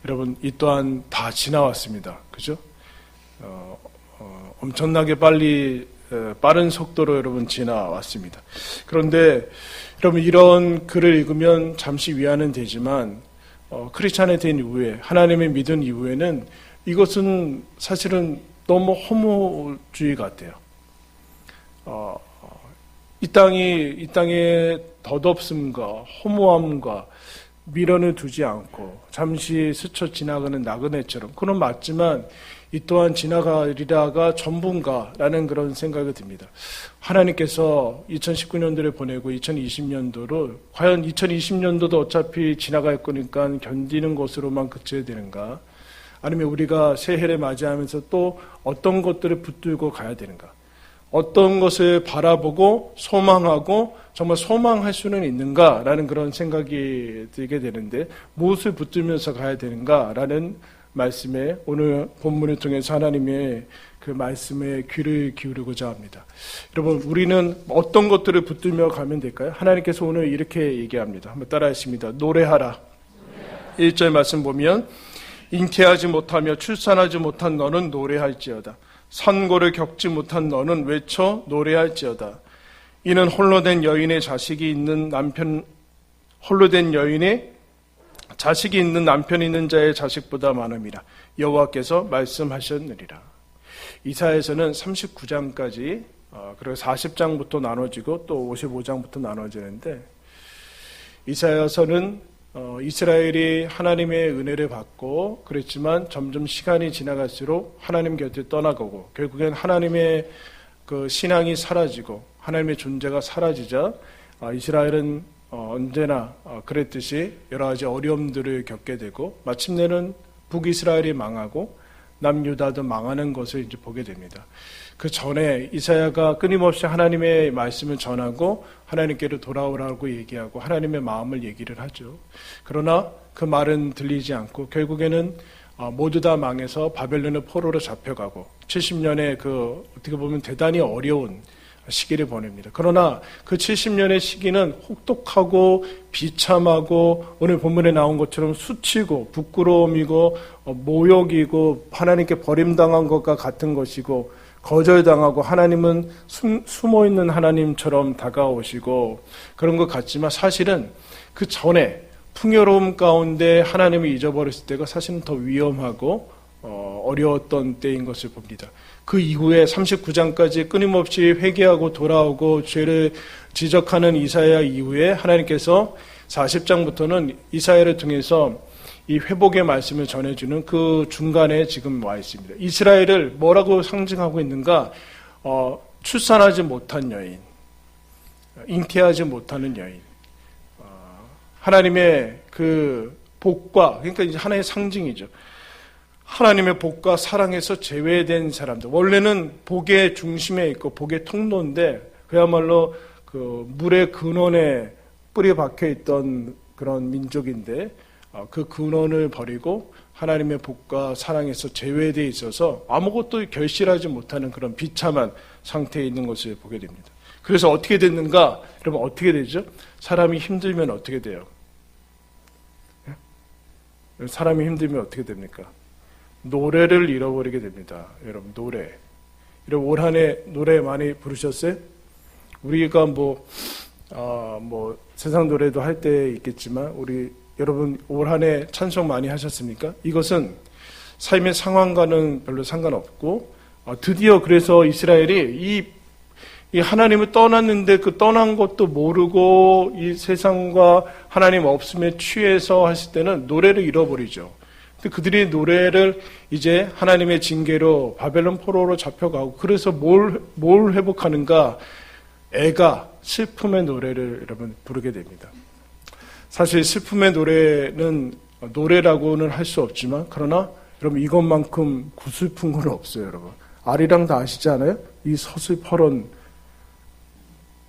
여러분, 이 또한 다 지나왔습니다. 그죠? 엄청나게 빠른 속도로 여러분 지나왔습니다. 그런데 여러분, 이런 글을 읽으면 잠시 위안은 되지만 크리스찬이 된 이후에, 하나님의 믿은 이후에는 이것은 사실은 너무 허무주의 같아요. 이 땅의 덧없음과 허무함과 미련을 두지 않고 잠시 스쳐 지나가는 나그네처럼, 그건 맞지만 이 또한 지나가리라가 전부인가라는 그런 생각이 듭니다. 하나님께서 2019년도를 보내고 2020년도로, 과연 2020년도도 어차피 지나갈 거니까 견디는 것으로만 그쳐야 되는가? 아니면 우리가 새해를 맞이하면서 또 어떤 것들을 붙들고 가야 되는가? 어떤 것을 바라보고 소망하고 정말 소망할 수는 있는가라는 그런 생각이 들게 되는데, 무엇을 붙들면서 가야 되는가라는 말씀에, 오늘 본문을 통해서 하나님의 그 말씀에 귀를 기울이고자 합니다. 여러분, 우리는 어떤 것들을 붙들며 가면 될까요? 하나님께서 오늘 이렇게 얘기합니다. 한번 따라하십니다. 노래하라. 1절 말씀 보면, 잉태하지 못하며 출산하지 못한 너는 노래할지어다. 산고를 겪지 못한 너는 외쳐 노래할지어다. 이는 홀로 된 여인의 자식이 있는 남편 있는 자의 자식보다 많음이라 여호와께서 말씀하셨느니라. 이사야에서는 39장까지, 그리고 40장부터 나눠지고 또 55장부터 나눠지는데, 이사야서는 이스라엘이 하나님의 은혜를 받고 그랬지만 점점 시간이 지나갈수록 하나님 곁을 떠나가고 결국엔 하나님의 그 신앙이 사라지고 하나님의 존재가 사라지자 이스라엘은 언제나 그랬듯이 여러 가지 어려움들을 겪게 되고 마침내는 북이스라엘이 망하고 남유다도 망하는 것을 이제 보게 됩니다. 그 전에 이사야가 끊임없이 하나님의 말씀을 전하고 하나님께로 돌아오라고 얘기하고 하나님의 마음을 얘기를 하죠. 그러나 그 말은 들리지 않고 결국에는 모두 다 망해서 바벨론의 포로로 잡혀가고 70년의 그 어떻게 보면 대단히 어려운 시기를 보냅니다. 그러나 그 70년의 시기는 혹독하고 비참하고 오늘 본문에 나온 것처럼 수치고 부끄러움이고 모욕이고 하나님께 버림당한 것과 같은 것이고 거절당하고 하나님은 숨어있는 하나님처럼 다가오시고 그런 것 같지만 사실은 그 전에 풍요로움 가운데 하나님을 잊어버렸을 때가 사실은 더 위험하고 어려웠던 때인 것을 봅니다. 그 이후에 39장까지 끊임없이 회개하고 돌아오고 죄를 지적하는 이사야 이후에 하나님께서 40장부터는 이사야를 통해서 이 회복의 말씀을 전해주는 그 중간에 지금 와 있습니다. 이스라엘을 뭐라고 상징하고 있는가? 출산하지 못한 여인, 잉태하지 못하는 여인, 하나님의 그 복과, 그러니까 이제 하나의 상징이죠. 하나님의 복과 사랑에서 제외된 사람들. 원래는 복의 중심에 있고 복의 통로인데 그야말로 그 물의 근원에 뿌리 박혀 있던 그런 민족인데 그 근원을 버리고 하나님의 복과 사랑에서 제외되어 있어서 아무것도 결실하지 못하는 그런 비참한 상태에 있는 것을 보게 됩니다. 그래서 어떻게 됐는가? 여러분 어떻게 되죠? 사람이 힘들면 어떻게 돼요? 사람이 힘들면 어떻게 됩니까? 노래를 잃어버리게 됩니다. 여러분 노래. 여러분 올 한 해 노래 많이 부르셨어요? 우리가 뭐 세상 노래도 할 때 있겠지만 우리 여러분 올 한 해 찬송 많이 하셨습니까? 이것은 삶의 상황과는 별로 상관없고 드디어 그래서 이스라엘이 이 하나님을 떠났는데 그 떠난 것도 모르고 이 세상과 하나님 없음에 취해서 하실 때는 노래를 잃어버리죠. 근데 그들이 노래를 이제 하나님의 징계로 바벨론 포로로 잡혀가고 그래서 뭘 회복하는가? 애가 슬픔의 노래를 여러분 부르게 됩니다. 사실 슬픔의 노래는 노래라고는 할 수 없지만 그러나 여러분 이것만큼 구슬픈 건 없어요. 여러분 아리랑 다 아시지 않아요? 이 서슬퍼런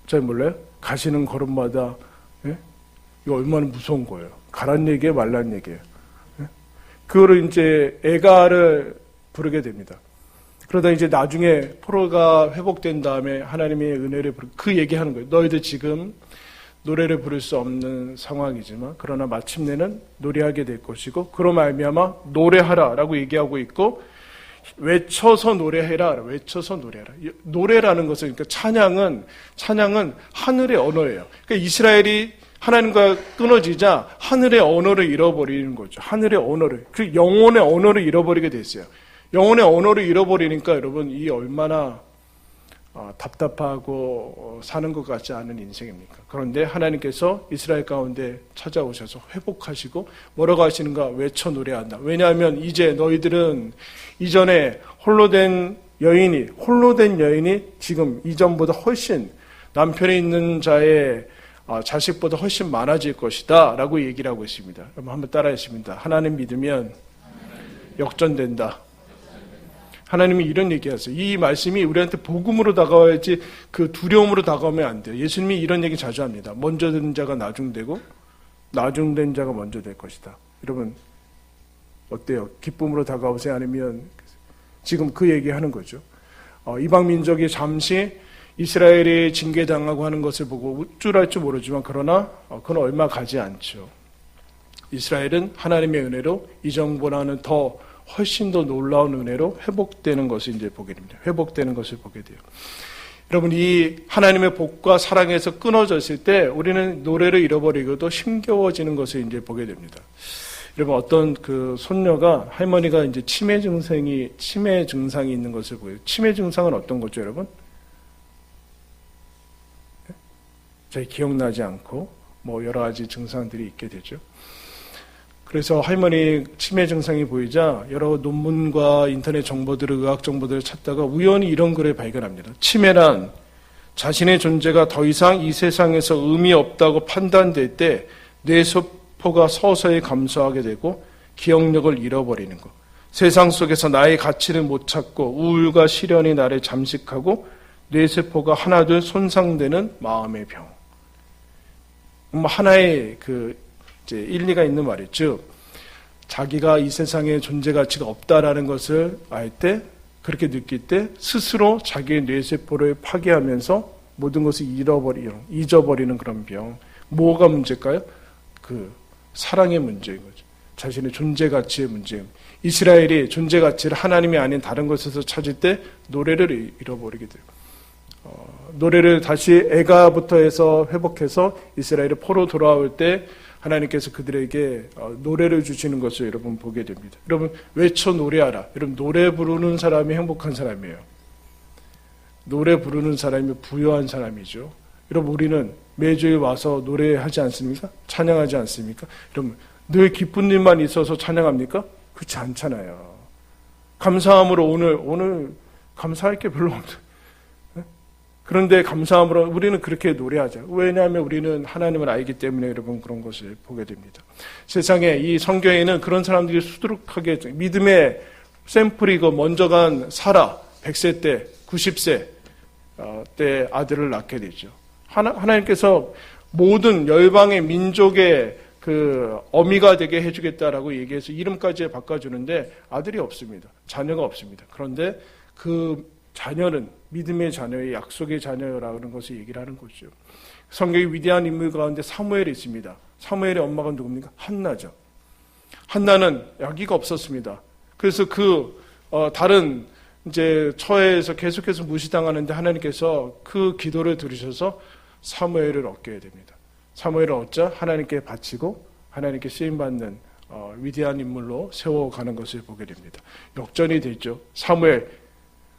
잘 몰라요? 가시는 걸음마다 이거 얼마나 무서운 거예요. 가란 얘기예요, 말란 얘기예요. 그거를 이제 애가를 부르게 됩니다. 그러다 이제 나중에 포로가 회복된 다음에 하나님의 은혜를 그 얘기하는 거예요. 너희들 지금 노래를 부를 수 없는 상황이지만 그러나 마침내는 노래하게 될 것이고 그로 말미암아 노래하라라고 얘기하고 있고 외쳐서 노래해라. 외쳐서 노래해라. 노래라는 것은 그러니까 찬양은 하늘의 언어예요. 그러니까 이스라엘이 하나님과 끊어지자 하늘의 언어를 잃어버리는 거죠. 하늘의 언어를. 그 영혼의 언어를 잃어버리게 됐어요. 영혼의 언어를 잃어버리니까 여러분 이 얼마나 답답하고 사는 것 같지 않은 인생입니까? 그런데 하나님께서 이스라엘 가운데 찾아오셔서 회복하시고 뭐라고 하시는가? 외쳐 노래한다. 왜냐하면 이제 너희들은 이전에 홀로 된 여인이 지금 이전보다 훨씬 남편이 있는 자의 자식보다 훨씬 많아질 것이다 라고 얘기를 하고 있습니다. 여러분 한번 따라하십니다. 하나님 믿으면 역전된다. 하나님이 이런 얘기하세요. 이 말씀이 우리한테 복음으로 다가와야지 그 두려움으로 다가오면 안 돼요. 예수님이 이런 얘기 자주 합니다. 먼저 된 자가 나중되고 나중된 자가 먼저 될 것이다. 여러분 어때요? 기쁨으로 다가오세요? 아니면 지금 그 얘기하는 거죠. 이방 민족이 잠시 이스라엘이 징계당하고 하는 것을 보고 우쭐할 줄 모르지만 그러나 그건 얼마 가지 않죠. 이스라엘은 하나님의 은혜로 이전보다는 훨씬 더 놀라운 은혜로 회복되는 것을 이제 보게 됩니다. 회복되는 것을 보게 돼요. 여러분, 이 하나님의 복과 사랑에서 끊어졌을 때 우리는 노래를 잃어버리고도 힘겨워지는 것을 이제 보게 됩니다. 여러분, 어떤 그 손녀가 할머니가 이제 치매 증상이 있는 것을 보여요. 치매 증상은 어떤 거죠, 여러분? 잘 기억나지 않고 뭐 여러 가지 증상들이 있게 되죠. 그래서 할머니 치매 증상이 보이자 여러 논문과 인터넷 정보들을, 의학 정보들을 찾다가 우연히 이런 글을 발견합니다. 치매란 자신의 존재가 더 이상 이 세상에서 의미 없다고 판단될 때 뇌세포가 서서히 감소하게 되고 기억력을 잃어버리는 것. 세상 속에서 나의 가치를 못 찾고 우울과 시련이 나를 잠식하고 뇌세포가 하나둘 손상되는 마음의 병. 하나의 이제 일리가 있는 말이죠. 자기가 이 세상에 존재 가치가 없다라는 것을 알 때, 그렇게 느낄 때 스스로 자기의 뇌세포를 파괴하면서 모든 것을 잊어버리는 그런 병. 뭐가 문제일까요? 사랑의 문제인 거죠. 자신의 존재 가치의 문제입니다. 이스라엘이 존재 가치를 하나님이 아닌 다른 것에서 찾을 때 노래를 잃어버리게 돼요. 노래를 다시 애가부터 해서 회복해서 이스라엘이 포로 돌아올 때 하나님께서 그들에게 노래를 주시는 것을 여러분 보게 됩니다. 여러분 외쳐 노래하라. 여러분 노래 부르는 사람이 행복한 사람이에요. 노래 부르는 사람이 부유한 사람이죠. 여러분 우리는 매주에 와서 노래하지 않습니까? 찬양하지 않습니까? 여러분 늘 기쁜 일만 있어서 찬양합니까? 그렇지 않잖아요. 감사함으로 오늘 감사할 게 별로 없어요. 그런데 감사함으로 우리는 그렇게 노래하죠. 왜냐하면 우리는 하나님을 알기 때문에 여러분 그런 것을 보게 됩니다. 세상에 이 성경에는 그런 사람들이 수두룩하게 믿음의 샘플이고 먼저 간 사라 100세 때 90세 때 아들을 낳게 되죠. 하나님께서 모든 열방의 민족의 어미가 되게 해주겠다라고 얘기해서 이름까지 바꿔주는데 아들이 없습니다. 자녀가 없습니다. 그런데 그 자녀는 믿음의 자녀의 약속의 자녀라는 것을 얘기를 하는 거죠. 성경의 위대한 인물 가운데 사무엘이 있습니다. 사무엘의 엄마가 누굽니까? 한나죠. 한나는 아기가 없었습니다. 그래서 다른 이제 처해에서 계속해서 무시당하는데 하나님께서 그 기도를 들으셔서 사무엘을 얻게 됩니다. 사무엘을 얻자 하나님께 바치고 하나님께 쓰임받는 위대한 인물로 세워가는 것을 보게 됩니다. 역전이 됐죠. 사무엘,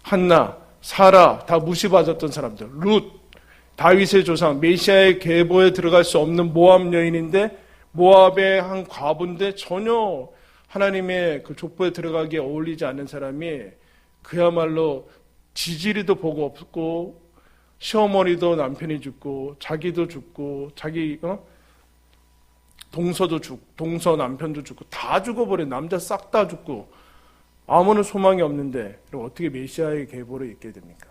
한나, 사라 다 무시받았던 사람들, 룻, 다윗의 조상, 메시아의 계보에 들어갈 수 없는 모압 여인인데 모압의 한 과부인데 전혀 하나님의 그 족보에 들어가기에 어울리지 않는 사람이 그야말로 지지리도 보고 없고 시어머니도 남편이 죽고 자기도 죽고 자기 동서 남편도 죽고 다 죽어버린 남자 싹 다 죽고 아무런 소망이 없는데 어떻게 메시아의 계보를 읽게 됩니까?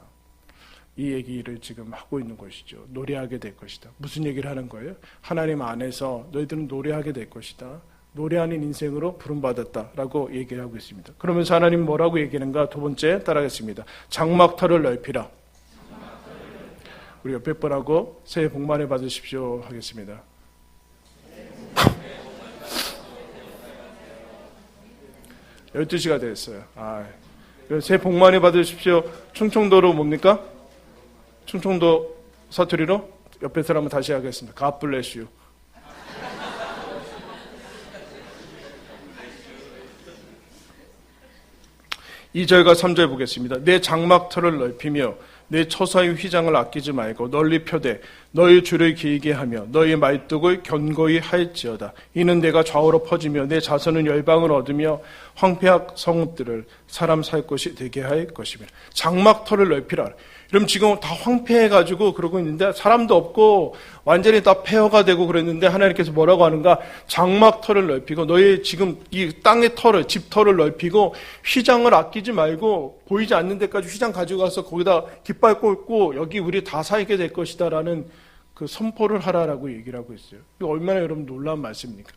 이 얘기를 지금 하고 있는 것이죠. 노래하게 될 것이다. 무슨 얘기를 하는 거예요? 하나님 안에서 너희들은 노래하게 될 것이다. 노래하는 인생으로 부름받았다라고 얘기를 하고 있습니다. 그러면서 하나님 뭐라고 얘기하는가? 두 번째 따라하겠습니다. 장막터를 넓히라. 우리 옆에 분하고 새해 복 많이 받으십시오 하겠습니다. 12시가 됐어요. 새해 복 많이 받으십시오. 충청도로 뭡니까? 충청도 사투리로 옆에 사람은 다시 하겠습니다. God bless you. 2절과 3절 보겠습니다. 내 장막터를 넓히며 내 처사의 휘장을 아끼지 말고 널리 펴되 너의 줄을 길게 하며 너의 말뚝을 견고히 할지어다. 이는 내가 좌우로 퍼지며 내 자손은 열방을 얻으며 황폐한 성읍들을 사람 살 곳이 되게 할 것이며. 장막터를 넓히라. 그럼 지금 다 황폐해가지고 그러고 있는데 사람도 없고 완전히 다 폐허가 되고 그랬는데 하나님께서 뭐라고 하는가? 장막터를 넓히고 너의 지금 이 땅의 터를, 집터를 넓히고 휘장을 아끼지 말고 보이지 않는 데까지 휘장 가지고 가서 거기다 깃발 꽂고 여기 우리 다 살게 될 것이다 라는 그 선포를 하라라고 얘기를 하고 있어요. 이거 얼마나 여러분 놀라운 말씀입니까?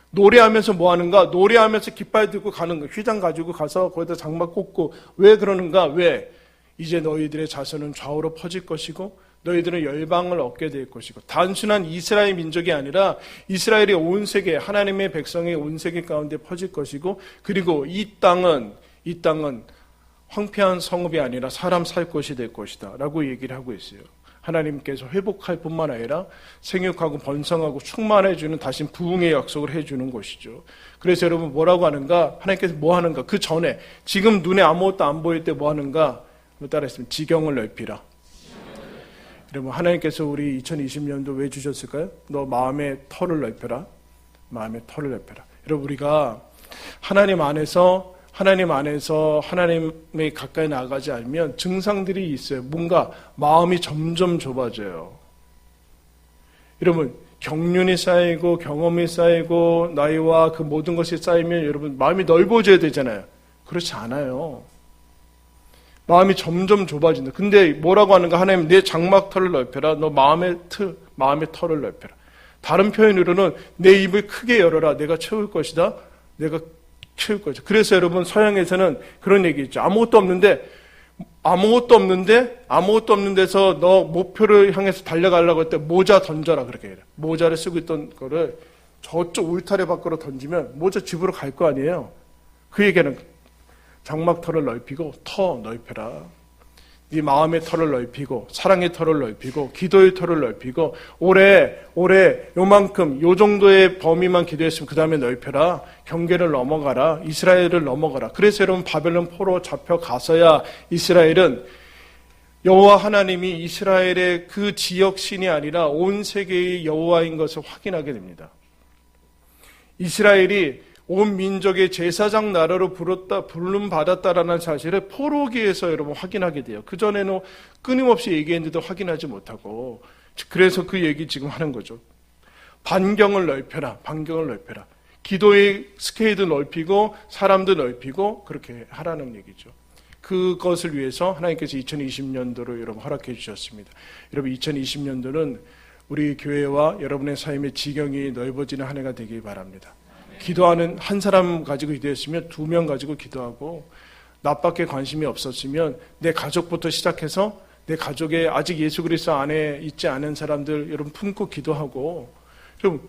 노래하면서 뭐 하는가? 노래하면서 깃발 들고 가는 거, 휘장 가지고 가서 거기다 장막 꽂고. 왜 그러는가? 왜? 이제 너희들의 자손은 좌우로 퍼질 것이고 너희들은 열방을 얻게 될 것이고 단순한 이스라엘 민족이 아니라 이스라엘의 온 세계, 하나님의 백성의 온 세계 가운데 퍼질 것이고 그리고 이 땅은 황폐한 성읍이 아니라 사람 살 곳이 될 것이다 라고 얘기를 하고 있어요. 하나님께서 회복할 뿐만 아니라 생육하고 번성하고 충만해주는 다시 부흥의 약속을 해주는 것이죠. 그래서 여러분 뭐라고 하는가? 하나님께서 뭐 하는가? 그 전에 지금 눈에 아무것도 안 보일 때 뭐 하는가? 따라했으면 지경을 넓히라. 여러분 하나님께서 우리 2020년도 왜 주셨을까요? 너 마음의 터를 넓혀라. 마음의 터를 넓혀라. 여러분 우리가 하나님 안에서 하나님에 가까이 나가지 않으면 증상들이 있어요. 뭔가 마음이 점점 좁아져요. 여러분 경륜이 쌓이고 경험이 쌓이고 나이와 그 모든 것이 쌓이면 여러분 마음이 넓어져야 되잖아요. 그렇지 않아요. 마음이 점점 좁아진다. 근데 뭐라고 하는가? 하나님 내 장막터를 넓혀라. 너 마음의 터를 넓혀라. 다른 표현으로는 내 입을 크게 열어라. 내가 채울 것이다. 내가 채울 것이다. 그래서 여러분 서양에서는 그런 얘기 있죠. 아무것도 없는 데서 너 목표를 향해서 달려가려고 할 때 모자 던져라. 그렇게 해요. 모자를 쓰고 있던 거를 저쪽 울타리 밖으로 던지면 모자 집으로 갈 거 아니에요. 그 얘기는 장막터를 넓히고 터 넓혀라. 네 마음의 터를 넓히고 사랑의 터를 넓히고 기도의 터를 넓히고 올해 요만큼 요 정도의 범위만 기도했으면 그 다음에 넓혀라. 경계를 넘어가라. 이스라엘을 넘어가라. 그래서 여러분 바벨론 포로 잡혀가서야 이스라엘은 여호와 하나님이 이스라엘의 그 지역 신이 아니라 온 세계의 여호와인 것을 확인하게 됩니다. 이스라엘이 온 민족의 제사장 나라로 부름받았다라는 사실을 포로기에서 여러분 확인하게 돼요. 그전에는 끊임없이 얘기했는데도 확인하지 못하고. 그래서 그 얘기 지금 하는 거죠. 반경을 넓혀라. 기도의 스케일도 넓히고 사람도 넓히고 그렇게 하라는 얘기죠. 그것을 위해서 하나님께서 2020년도로 여러분 허락해 주셨습니다. 여러분 2020년도는 우리 교회와 여러분의 삶의 지경이 넓어지는 한 해가 되길 바랍니다. 기도하는 한 사람 가지고 기도했으면 2명 가지고 기도하고 나밖에 관심이 없었으면 내 가족부터 시작해서 내 가족에 아직 예수 그리스도 안에 있지 않은 사람들 여러분 품고 기도하고 좀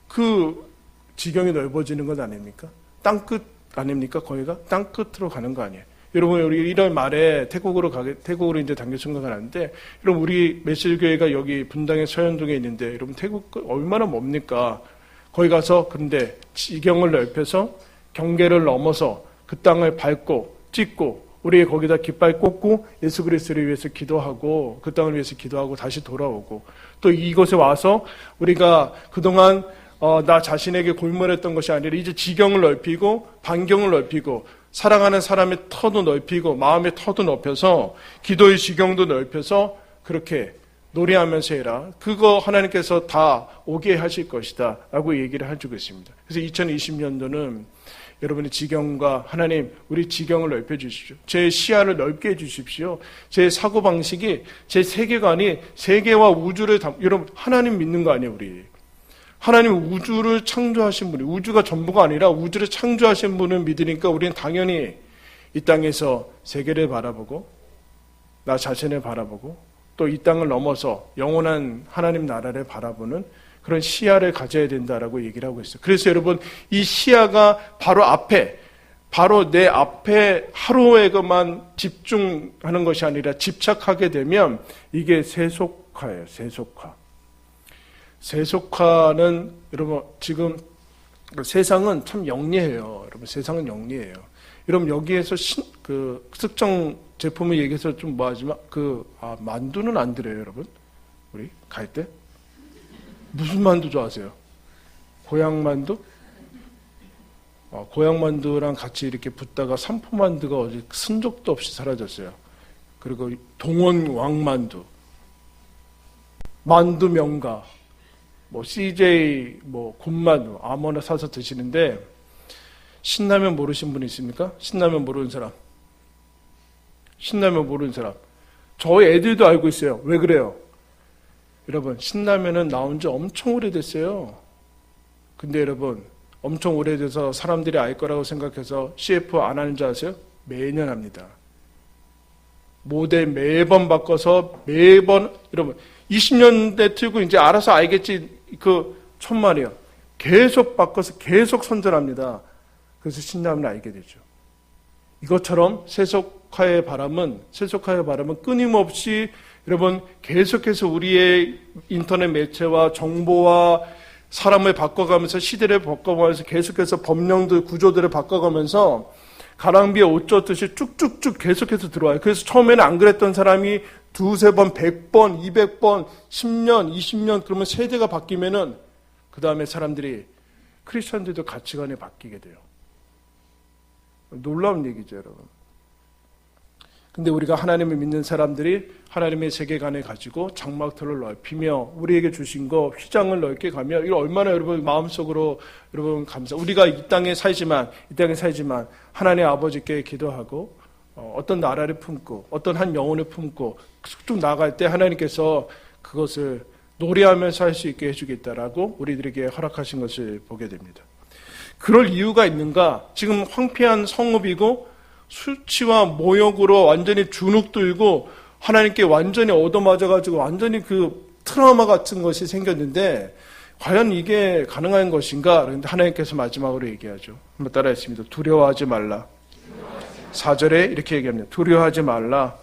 그 지경이 넓어지는 것 아닙니까? 땅끝 아닙니까? 거기가 땅끝으로 가는 거 아니에요? 여러분 우리 1월 말에 태국으로 이제 단기 순교가 나는데 여러분 우리 메시지교회가 여기 분당의 서현동에 있는데 여러분 태국 얼마나 멉니까? 거기 가서 근데 지경을 넓혀서 경계를 넘어서 그 땅을 밟고 찍고 우리 거기다 깃발 꽂고 예수 그리스도를 위해서 기도하고 그 땅을 위해서 기도하고 다시 돌아오고 또 이곳에 와서 우리가 그동안 나 자신에게 골몰했던 것이 아니라 이제 지경을 넓히고 반경을 넓히고 사랑하는 사람의 터도 넓히고 마음의 터도 넓혀서 기도의 지경도 넓혀서 그렇게 노래하면서 해라. 그거 하나님께서 다 오게 하실 것이다 라고 얘기를 해주고 있습니다. 그래서 2020년도는 여러분의 지경과 하나님 우리 지경을 넓혀 주십시오. 제 시야를 넓게 해주십시오. 제 사고방식이 제 세계관이 세계와 우주를 여러분 하나님 믿는 거 아니에요. 우리 하나님 우주를 창조하신 분이 우주가 전부가 아니라 우주를 창조하신 분을 믿으니까 우리는 당연히 이 땅에서 세계를 바라보고 나 자신을 바라보고 또 이 땅을 넘어서 영원한 하나님 나라를 바라보는 그런 시야를 가져야 된다라고 얘기를 하고 있어요. 그래서 여러분, 이 시야가 바로 내 앞에 하루에 그만 집중하는 것이 아니라 집착하게 되면 이게 세속화예요. 세속화는 여러분, 지금 세상은 참 영리해요. 여러분, 세상은 영리해요. 여러분, 여기에서 특정 제품을 얘기해서 좀 뭐하지만 만두는 안 드려요, 여러분. 우리 갈 때 무슨 만두 좋아하세요? 고향만두? 고향만두랑 같이 이렇게 붙다가 삼포만두가 어디 순적도 없이 사라졌어요. 그리고 동원 왕만두, 만두 명가, CJ 군만두 아무나 사서 드시는데, 신라면 모르신 분 있습니까? 신라면 모르는 사람. 저희 애들도 알고 있어요. 왜 그래요? 여러분, 신라면은 나온 지 엄청 오래됐어요. 근데 여러분, 엄청 오래돼서 사람들이 알 거라고 생각해서 CF 안 하는 줄 아세요? 매년 합니다. 모델 매번 바꿔서 여러분 20년대 틀고 이제 알아서 알겠지 천만이요. 계속 바꿔서 계속 선전합니다. 그래서 신라면을 알게 되죠. 이것처럼 세속화의 바람은 끊임없이 여러분 계속해서 우리의 인터넷 매체와 정보와 사람을 바꿔가면서 시대를 바꿔가면서 계속해서 법령들 구조들을 바꿔가면서 가랑비에 옷 젖듯이 쭉쭉쭉 계속해서 들어와요. 그래서 처음에는 안 그랬던 사람이 두세 번, 100번, 200번, 10년, 20년 그러면 세대가 바뀌면은 그 다음에 사람들이 크리스천들도 가치관이 바뀌게 돼요. 놀라운 얘기죠, 여러분. 근데 우리가 하나님을 믿는 사람들이 하나님의 세계관을 가지고 장막터를 넓히며 우리에게 주신 거 휘장을 넓게 가며 이거 얼마나 여러분 마음속으로 여러분 우리가 이 땅에 살지만 하나님 아버지께 기도하고 어떤 나라를 품고 어떤 한 영혼을 품고 쭉 나갈 때 하나님께서 그것을 노래하면서 할 수 있게 해주겠다라고 우리들에게 허락하신 것을 보게 됩니다. 그럴 이유가 있는가? 지금 황폐한 성읍이고 수치와 모욕으로 완전히 주눅들고 하나님께 완전히 얻어맞아가지고 완전히 트라우마 같은 것이 생겼는데 과연 이게 가능한 것인가? 그런데 하나님께서 마지막으로 얘기하죠. 한번 따라했습니다. 두려워하지 말라. 4절에 이렇게 얘기합니다. 두려워하지 말라.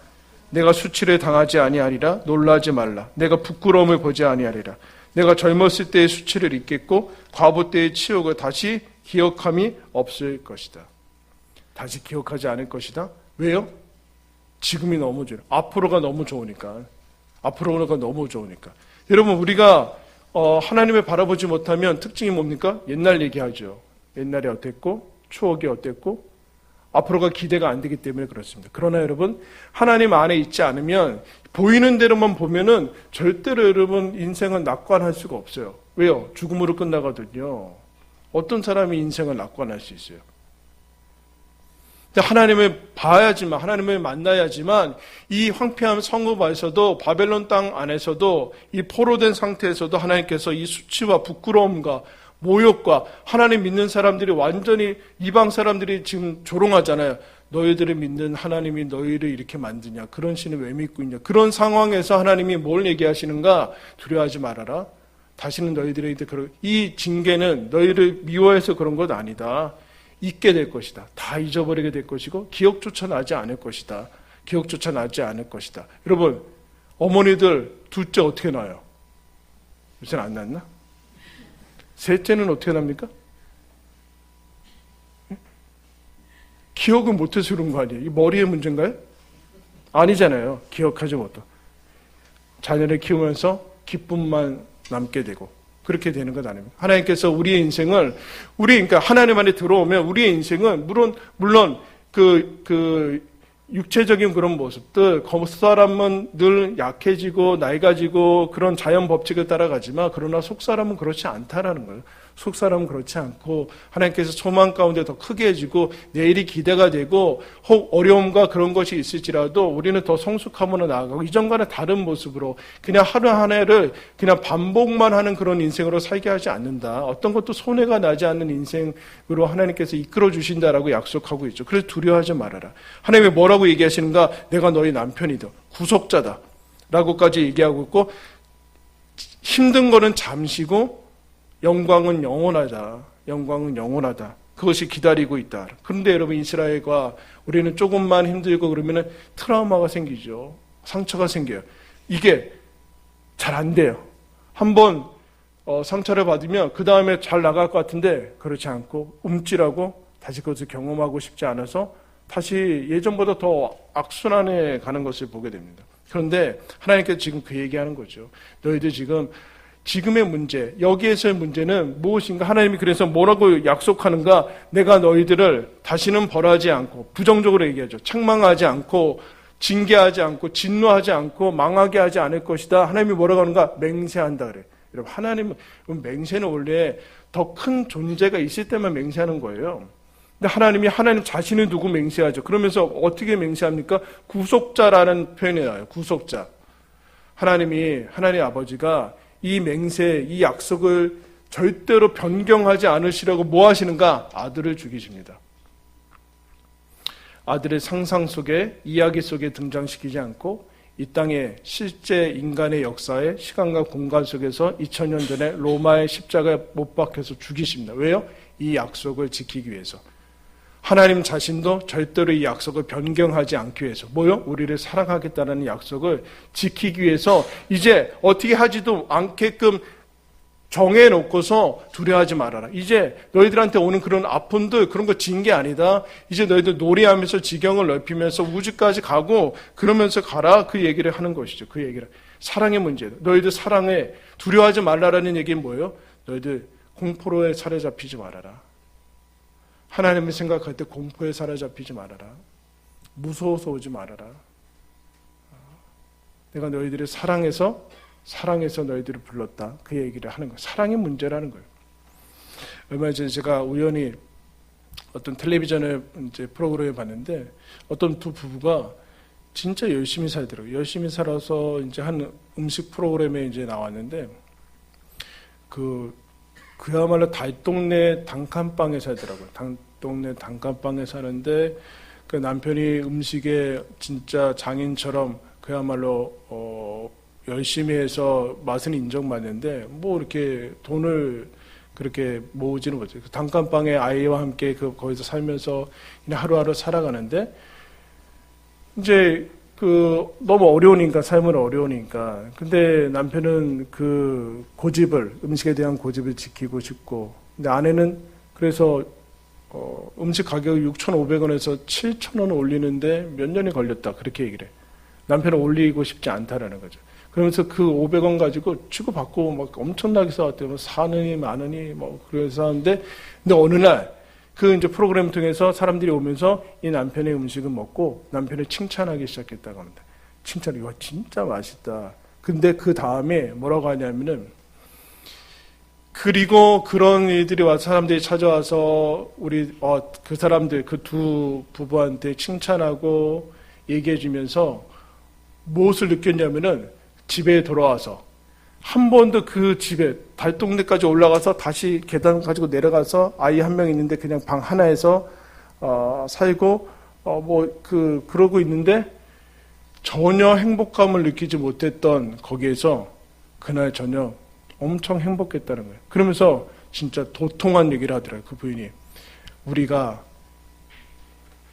내가 수치를 당하지 아니하리라. 놀라지 말라. 내가 부끄러움을 보지 아니하리라. 내가 젊었을 때의 수치를 잊겠고 과부 때의 치욕을 다시 기억함이 없을 것이다. 다시 기억하지 않을 것이다. 왜요? 지금이 너무 좋아요. 앞으로가 너무 좋으니까. 여러분, 우리가 하나님을 바라보지 못하면 특징이 뭡니까? 옛날 얘기하죠. 옛날이 어땠고 추억이 어땠고 앞으로가 기대가 안 되기 때문에 그렇습니다. 그러나 여러분, 하나님 안에 있지 않으면 보이는 대로만 보면은 절대로 여러분 인생은 낙관할 수가 없어요. 왜요? 죽음으로 끝나거든요. 어떤 사람이 인생을 낙관할 수 있어요? 하나님을 봐야지만, 하나님을 만나야지만 이 황폐한 성읍에서도 바벨론 땅 안에서도 이 포로된 상태에서도 하나님께서 이 수치와 부끄러움과 모욕과 하나님 믿는 사람들이 완전히 이방 사람들이 지금 조롱하잖아요. 너희들을 믿는 하나님이 너희를 이렇게 만드냐? 그런 신을 왜 믿고 있냐? 그런 상황에서 하나님이 뭘 얘기하시는가? 두려워하지 말아라. 다시는 너희들에게 이 징계는 너희를 미워해서 그런 것 아니다. 잊게 될 것이다. 다 잊어버리게 될 것이고 기억조차 나지 않을 것이다. 여러분, 어머니들 둘째 어떻게 나요? 요새는 안 났나? 셋째는 어떻게 납니까? 기억은 못해서 그런 거 아니에요? 이 머리의 문제인가요? 아니잖아요. 기억하지 못하고. 자녀를 키우면서 기쁨만 남게 되고 그렇게 되는 것 아닙니까? 하나님께서 우리의 인생을 그러니까 하나님 안에 들어오면 우리의 인생은 물론 육체적인 그런 모습들, 겉사람은 늘 약해지고 낡아지고 그런 자연 법칙을 따라가지만 그러나 속사람은 그렇지 않다라는 거예요. 속사람은 그렇지 않고 하나님께서 소망 가운데 더 크게 해지고 내일이 기대가 되고 혹 어려움과 그런 것이 있을지라도 우리는 더 성숙함으로 나아가고 이전과는 다른 모습으로 그냥 하루 한 해를 그냥 반복만 하는 그런 인생으로 살게 하지 않는다. 어떤 것도 손해가 나지 않는 인생으로 하나님께서 이끌어 주신다라고 약속하고 있죠. 그래서 두려워하지 말아라. 하나님이 뭐라고 얘기하시는가? 내가 너희 남편이다. 구속자다. 라고까지 얘기하고 있고, 힘든 거는 잠시고 영광은 영원하다. 영광은 영원하다. 그것이 기다리고 있다. 그런데 여러분, 이스라엘과 우리는 조금만 힘들고 그러면 트라우마가 생기죠. 상처가 생겨요. 이게 잘 안 돼요. 한번 상처를 받으면 그 다음에 잘 나갈 것 같은데 그렇지 않고 움찔하고 다시 그것을 경험하고 싶지 않아서 다시 예전보다 더 악순환에 가는 것을 보게 됩니다. 그런데 하나님께서 지금 그 얘기하는 거죠. 너희들 지금의 문제, 여기에서의 문제는 무엇인가? 하나님이 그래서 뭐라고 약속하는가? 내가 너희들을 다시는 벌하지 않고, 부정적으로 얘기하죠. 책망하지 않고, 징계하지 않고, 진노하지 않고, 망하게 하지 않을 것이다. 하나님이 뭐라고 하는가? 맹세한다 그래. 여러분, 하나님은, 맹세는 원래 더 큰 존재가 있을 때만 맹세하는 거예요. 근데 하나님 자신을 두고 맹세하죠. 그러면서 어떻게 맹세합니까? 구속자라는 표현이 나와요. 구속자. 하나님 아버지가 이 맹세, 이 약속을 절대로 변경하지 않으시라고 뭐 하시는가? 아들을 죽이십니다. 아들의 상상 속에, 이야기 속에 등장시키지 않고 이 땅에 실제 인간의 역사에 시간과 공간 속에서 2000년 전에 로마의 십자가에 못 박혀서 죽이십니다. 왜요? 이 약속을 지키기 위해서. 하나님 자신도 절대로 이 약속을 변경하지 않기 위해서. 뭐요? 우리를 사랑하겠다는 약속을 지키기 위해서 이제 어떻게 하지도 않게끔 정해놓고서 두려워하지 말아라. 이제 너희들한테 오는 그런 아픔들, 그런 거 진 게 아니다. 이제 너희들 놀이하면서 지경을 넓히면서 우주까지 가고 그러면서 가라. 그 얘기를 하는 것이죠. 그 얘기를. 사랑의 문제다. 너희들 사랑해. 두려워하지 말라라는 얘기는 뭐예요? 너희들 공포로에 사로잡히지 말아라. 하나님을 생각할 때 공포에 사로잡히지 말아라. 무서워서 오지 말아라. 내가 너희들을 사랑해서 너희들을 불렀다. 그 얘기를 하는 거예요. 사랑의 문제라는 거예요. 얼마 전에 제가 우연히 어떤 텔레비전을 이제 프로그램을 봤는데 어떤 두 부부가 진짜 열심히 살더라고요. 열심히 살아서 이제 한 음식 프로그램에 이제 나왔는데 그야말로 달동네 단칸방에 살더라고요. 동네 단칸방에 사는데 그 남편이 음식에 진짜 장인처럼 그야말로 열심히 해서 맛은 인정받는데 뭐 이렇게 돈을 그렇게 모으지는 못해요. 단칸방에 아이와 함께 거기서 살면서 그냥 하루하루 살아가는데 이제 너무 어려우니까, 삶은 어려우니까. 근데 남편은 음식에 대한 고집을 지키고 싶고, 근데 아내는 그래서, 음식 가격을 6,500원에서 7,000원 올리는데 몇 년이 걸렸다. 그렇게 얘기를 해. 남편은 올리고 싶지 않다라는 거죠. 그러면서 그 500원 가지고 치고받고 막 엄청나게 싸웠대요. 뭐 사느니 마느니 그래서 하는데, 근데 어느 날, 이제 프로그램 통해서 사람들이 오면서 이 남편의 음식을 먹고 남편을 칭찬하기 시작했다고 합니다. 와, 진짜 맛있다. 근데 그 다음에 뭐라고 하냐면은, 그리고 그런 일들이 와서 사람들이 찾아와서 그 사람들, 그 두 부부한테 칭찬하고 얘기해주면서 무엇을 느꼈냐면은 집에 돌아와서 한 번도 그 집에 달동네까지 올라가서 다시 계단 가지고 내려가서 아이 한 명 있는데 그냥 방 하나에서 살고 그러고 있는데 전혀 행복감을 느끼지 못했던 거기에서 그날 저녁 엄청 행복했다는 거예요. 그러면서 진짜 도통한 얘기를 하더라고요. 그 부인이. 우리가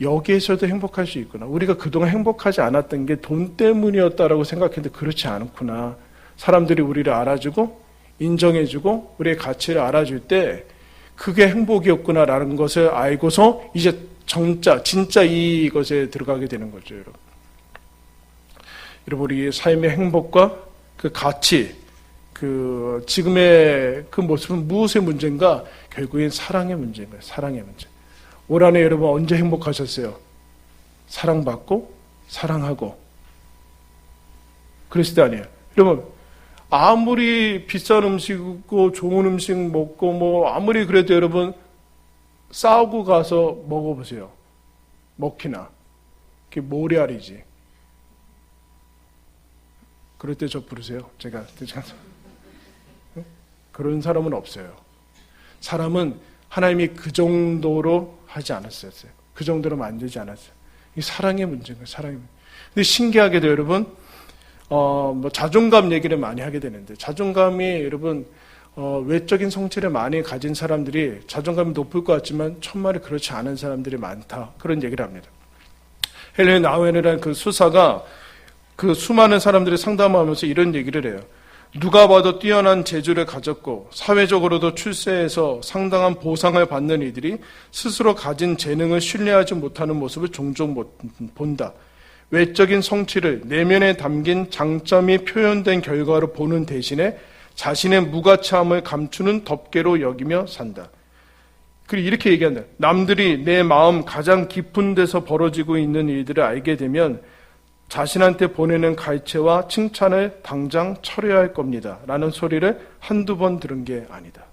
여기에서도 행복할 수 있구나. 우리가 그동안 행복하지 않았던 게 돈 때문이었다라고 생각했는데 그렇지 않구나. 사람들이 우리를 알아주고 인정해주고 우리의 가치를 알아줄 때 그게 행복이었구나라는 것을 알고서 이제 진짜 이것에 들어가게 되는 거죠, 여러분. 여러분, 우리 삶의 행복과 그 가치, 지금의 그 모습은 무엇의 문제인가? 결국엔 사랑의 문제인 거예요. 사랑의 문제. 올 한해 여러분 언제 행복하셨어요? 사랑받고 사랑하고 그랬을 때 아니에요. 여러분, 아무리 비싼 음식이고 좋은 음식 먹고 아무리 그래도 여러분 싸우고 가서 먹어보세요. 먹히나. 그게 모래알이지. 그럴 때 저 부르세요. 제가 그런 사람은 없어요. 사람은 하나님이 그 정도로 하지 않았어요. 그 정도로 만들지 않았어요. 이 사랑의 문제인 거예요. 사랑의 문제. 근데 신기하게도 여러분, 자존감 얘기를 많이 하게 되는데, 자존감이 여러분, 외적인 성취를 많이 가진 사람들이 자존감이 높을 것 같지만 천만에 그렇지 않은 사람들이 많다. 그런 얘기를 합니다. 헬렌 나우엔이라는 그 수사가 그 수많은 사람들이 상담하면서 이런 얘기를 해요. 누가 봐도 뛰어난 재주를 가졌고 사회적으로도 출세해서 상당한 보상을 받는 이들이 스스로 가진 재능을 신뢰하지 못하는 모습을 종종 본다. 외적인 성취를 내면에 담긴 장점이 표현된 결과로 보는 대신에 자신의 무가치함을 감추는 덮개로 여기며 산다. 그리고 이렇게 얘기한다. 남들이 내 마음 가장 깊은 데서 벌어지고 있는 일들을 알게 되면 자신한테 보내는 갈채와 칭찬을 당장 처리할 겁니다. 라는 소리를 한두 번 들은 게 아니다.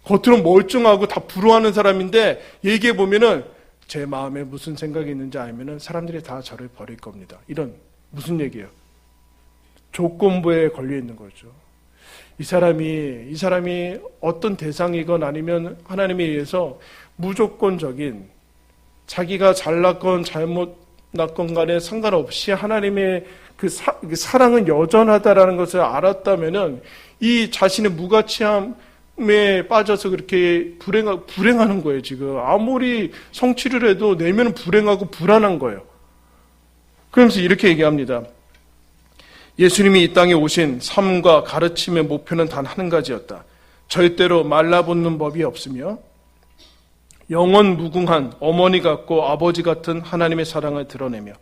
겉으로 멀쩡하고 다 부러워하는 사람인데 얘기해 보면은 제 마음에 무슨 생각이 있는지 알면은 사람들이 다 저를 버릴 겁니다. 이런 무슨 얘기예요? 조건부에 걸려 있는 거죠. 이 사람이 어떤 대상이건 아니면 하나님에 의해서 무조건적인 자기가 잘났건 잘못났건 간에 상관없이 하나님의 그 사랑은 여전하다라는 것을 알았다면은 이 자신의 무가치함에 빠져서 그렇게 불행하는 거예요, 지금. 아무리 성취를 해도 내면은 불행하고 불안한 거예요. 그러면서 이렇게 얘기합니다. 예수님이 이 땅에 오신 삶과 가르침의 목표는 단 한 가지였다. 절대로 말라붙는 법이 없으며 영원 무궁한 어머니 같고 아버지 같은 하나님의 사랑을 드러내며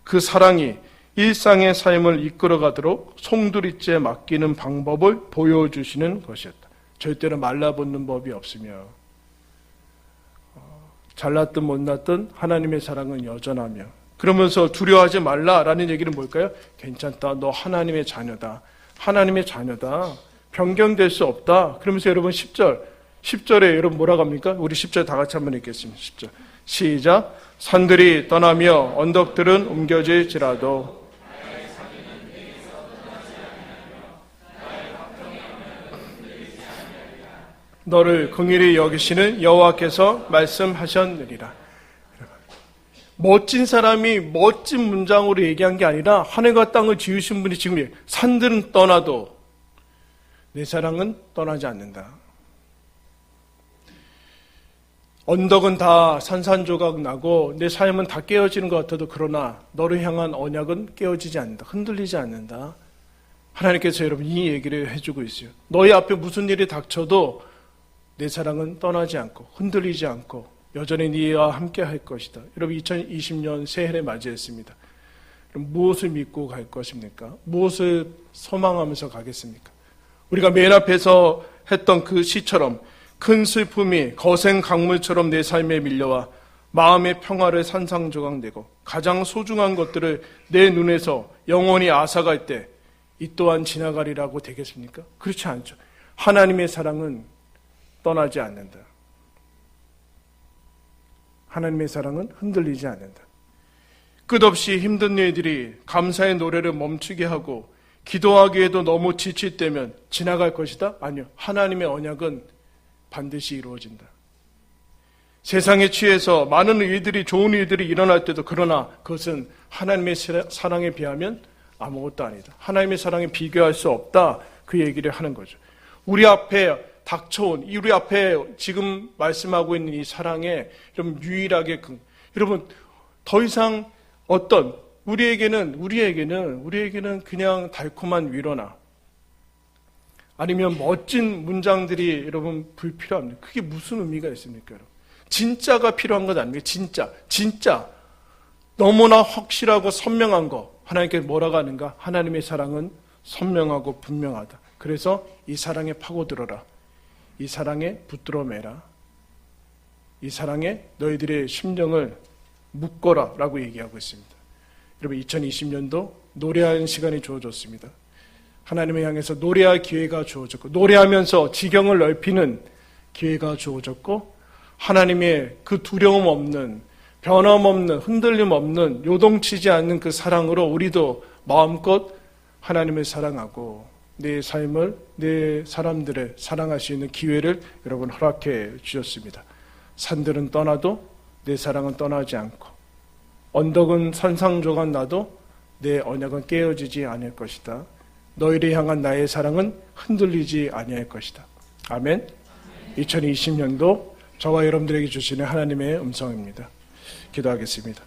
그 사랑이 일상의 삶을 이끌어가도록 송두리째 맡기는 방법을 보여주시는 것이었다. 절대로 말라붙는 법이 없으며 잘났든 못났든 하나님의 사랑은 여전하며 그러면서 두려워하지 말라라는 얘기는 뭘까요? 괜찮다. 너 하나님의 자녀다. 하나님의 자녀다. 변경될 수 없다. 그러면서 여러분 10절에 여러분 뭐라고 합니까? 우리 10절 다 같이 한번 읽겠습니다. 10절. 시작. 산들이 떠나며 언덕들은 옮겨질지라도 너를 긍휼히 여기시는 여호와께서 말씀하셨느니라. 멋진 사람이 멋진 문장으로 얘기한 게 아니라 하늘과 땅을 지으신 분이 지금 산들은 떠나도 내 사랑은 떠나지 않는다. 언덕은 다 산산조각 나고 내 삶은 다 깨어지는 것 같아도 그러나 너를 향한 언약은 깨어지지 않는다. 흔들리지 않는다. 하나님께서 여러분 이 얘기를 해주고 있어요. 너희 앞에 무슨 일이 닥쳐도 내 사랑은 떠나지 않고 흔들리지 않고 여전히 네와 함께 할 것이다. 여러분 2020년 새해를 맞이했습니다. 그럼 무엇을 믿고 갈 것입니까? 무엇을 소망하면서 가겠습니까? 우리가 맨 앞에서 했던 그 시처럼 큰 슬픔이 거센 강물처럼 내 삶에 밀려와 마음의 평화를 산산조각내고 가장 소중한 것들을 내 눈에서 영원히 앗아갈 때 이 또한 지나가리라고 되겠습니까? 그렇지 않죠. 하나님의 사랑은 떠나지 않는다. 하나님의 사랑은 흔들리지 않는다. 끝없이 힘든 일들이 감사의 노래를 멈추게 하고 기도하기에도 너무 지칠 때면 지나갈 것이다? 아니요. 하나님의 언약은 반드시 이루어진다. 세상에 취해서 많은 일들이 좋은 일들이 일어날 때도 그러나 그것은 하나님의 사랑에 비하면 아무것도 아니다. 하나님의 사랑에 비교할 수 없다. 그 얘기를 하는 거죠. 우리 앞에 닥쳐온, 우리 앞에 지금 말씀하고 있는 이 사랑에 여러분 유일하게 여러분 더 이상 어떤 우리에게는 그냥 달콤한 위로나 아니면 멋진 문장들이 여러분 불필요합니다. 그게 무슨 의미가 있습니까, 여러분? 진짜가 필요한 것 아닙니까? 진짜 너무나 확실하고 선명한 거 하나님께 뭐라고 하는가? 하나님의 사랑은 선명하고 분명하다. 그래서 이 사랑에 파고들어라. 이 사랑에 붙들어 매라. 이 사랑에 너희들의 심령을 묶어라 라고 얘기하고 있습니다. 여러분 2020년도 노래하는 시간이 주어졌습니다. 하나님을 향해서 노래할 기회가 주어졌고 노래하면서 지경을 넓히는 기회가 주어졌고 하나님의 그 두려움 없는 변함없는 흔들림 없는 요동치지 않는 그 사랑으로 우리도 마음껏 하나님을 사랑하고 내 삶을 내 사람들을 사랑할 수 있는 기회를 여러분 허락해 주셨습니다. 산들은 떠나도 내 사랑은 떠나지 않고 언덕은 산상조각 나도 내 언약은 깨어지지 아니할 것이다. 너희를 향한 나의 사랑은 흔들리지 아니할 것이다. 아멘. 2020년도 저와 여러분들에게 주시는 하나님의 음성입니다. 기도하겠습니다.